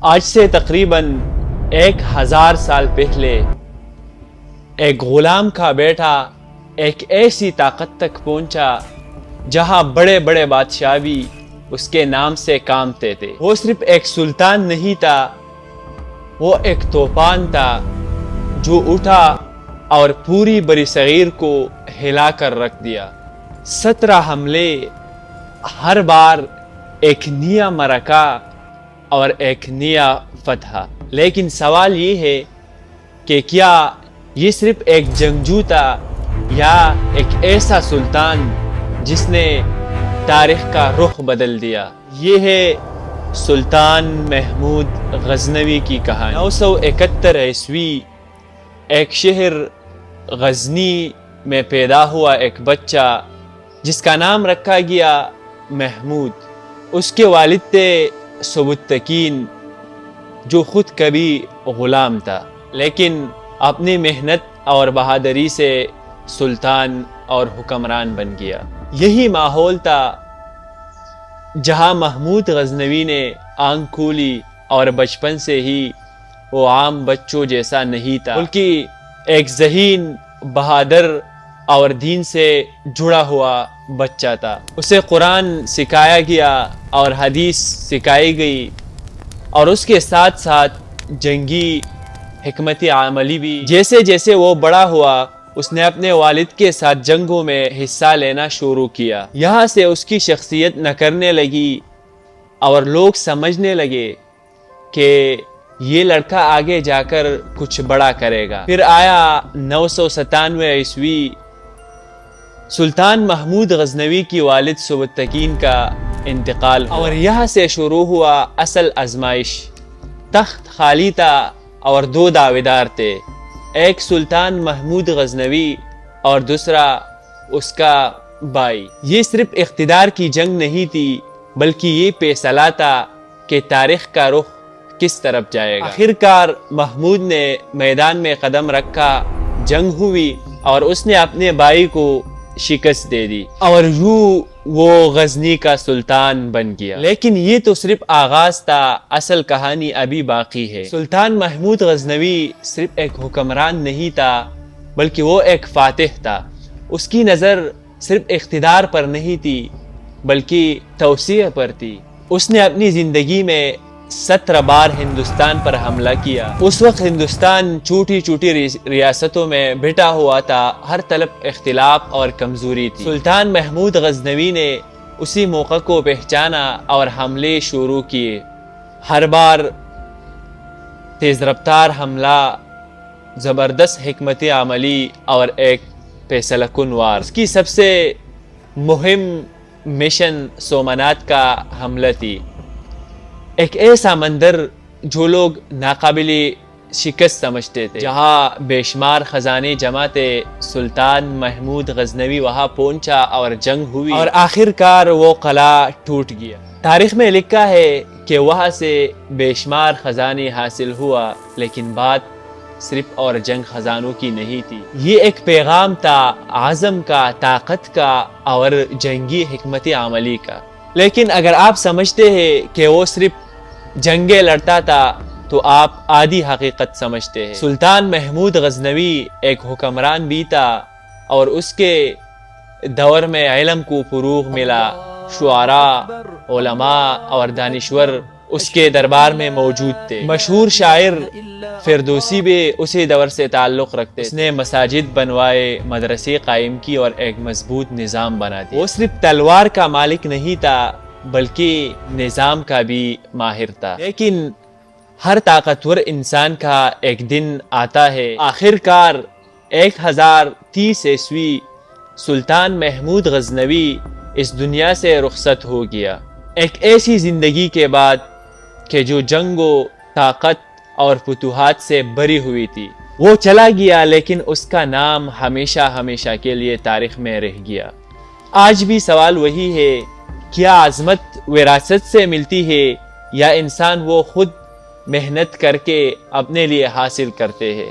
آج سے تقریباً 1000 سال پہلے ایک غلام کا بیٹا ایک ایسی طاقت تک پہنچا جہاں بڑے بڑے بادشاہ بھی اس کے نام سے کامتے تھے۔ وہ صرف ایک سلطان نہیں تھا، وہ ایک طوفان تھا جو اٹھا اور پوری بر صغیر کو ہلا کر رکھ دیا۔ 17 حملے، ہر بار ایک نیا معرکہ اور ایک نیا فتح۔ لیکن سوال یہ ہے کہ کیا یہ صرف ایک جنگجو تھا یا ایک ایسا سلطان جس نے تاریخ کا رخ بدل دیا؟ یہ ہے سلطان محمود غزنوی کی کہانی۔ 971 عیسوی ایک شہر غزنی میں پیدا ہوا ایک بچہ جس کا نام رکھا گیا محمود۔ اس کے والد تھے سبکتگین جو خود کبھی غلام تھا، لیکن اپنی محنت اور بہادری سے سلطان اور حکمران بن گیا۔ یہی ماحول تھا جہاں محمود غزنوی نے آنکھ کھولی اور بچپن سے ہی وہ عام بچوں جیسا نہیں تھا، بلکہ ایک ذہین، بہادر اور دین سے جڑا ہوا بچہ تھا۔ اسے قرآن سکھایا گیا اور حدیث سکھائی گئی، اور اس کے ساتھ ساتھ جنگی حکمت عملی بھی۔ جیسے جیسے وہ بڑا ہوا، اس نے اپنے والد کے ساتھ جنگوں میں حصہ لینا شروع کیا۔ یہاں سے اس کی شخصیت نکھرنے لگی اور لوگ سمجھنے لگے کہ یہ لڑکا آگے جا کر کچھ بڑا کرے گا۔ پھر آیا 997 عیسوی، سلطان محمود غزنوی کی والد سبکتگین کا انتقال، اور یہاں سے شروع ہوا اصل آزمائش۔ تخت خالی تھا اور 2 دعویدار تھے، ایک سلطان محمود غزنوی اور دوسرا اس کا بھائی۔ یہ صرف اقتدار کی جنگ نہیں تھی، بلکہ یہ فیصلہ تھا کہ تاریخ کا رخ کس طرف جائے گا۔ آخرکار محمود نے میدان میں قدم رکھا، جنگ ہوئی اور اس نے اپنے بھائی کو شکست دے دی، اور یوں وہ غزنی کا سلطان بن گیا۔ لیکن یہ تو صرف آغاز تھا، اصل کہانی ابھی باقی ہے۔ سلطان محمود غزنوی صرف ایک حکمران نہیں تھا، بلکہ وہ ایک فاتح تھا۔ اس کی نظر صرف اقتدار پر نہیں تھی، بلکہ توسیع پر تھی۔ اس نے اپنی زندگی میں 17 بار ہندوستان پر حملہ کیا۔ اس وقت ہندوستان چھوٹی چھوٹی ریاستوں میں بٹا ہوا تھا، ہر طرف اختلاف اور کمزوری تھی۔ سلطان محمود غزنوی نے اسی موقع کو پہچانا اور حملے شروع کیے۔ ہر بار تیز رفتار حملہ، زبردست حکمت عملی اور ایک فیصلہ کن وار۔ اس کی سب سے مہم مشن سومنات کا حملہ تھی، ایک ایسا مندر جو لوگ ناقابل شکست سمجھتے تھے، جہاں بے شمار خزانے جمع تھے۔ سلطان محمود غزنوی وہاں پہنچا اور جنگ ہوئی، اور آخرکار وہ قلعہ ٹوٹ گیا۔ تاریخ میں لکھا ہے کہ وہاں سے بے شمار خزانے حاصل ہوا، لیکن بات صرف اور جنگ خزانوں کی نہیں تھی، یہ ایک پیغام تھا، عزم کا، طاقت کا اور جنگی حکمت عملی کا۔ لیکن اگر آپ سمجھتے ہیں کہ وہ صرف جنگیں لڑتا تھا تو آپ آدھی حقیقت سمجھتے ہیں۔ سلطان محمود غزنوی ایک حکمران بھی تھا، اور اس کے دور میں علم کو فروغ ملا۔ شعراء، علماء اور دانشور اس کے دربار میں موجود تھے۔ مشہور شاعر فردوسی بھی اسی دور سے تعلق رکھتے۔ اس نے مساجد بنوائے، مدرسے قائم کی اور ایک مضبوط نظام بنا دیا۔ وہ صرف تلوار کا مالک نہیں تھا، بلکہ نظام کا بھی ماہر تھا۔ لیکن ہر طاقتور انسان کا ایک دن آتا ہے۔ آخرکار 1030 عیسوی سلطان محمود غزنوی اس دنیا سے رخصت ہو گیا، ایک ایسی زندگی کے بعد کہ جو جنگ و طاقت اور فتوحات سے بری ہوئی تھی۔ وہ چلا گیا، لیکن اس کا نام ہمیشہ ہمیشہ کے لیے تاریخ میں رہ گیا۔ آج بھی سوال وہی ہے، کیا عظمت وراثت سے ملتی ہے یا انسان وہ خود محنت کر کے اپنے لیے حاصل کرتے ہیں؟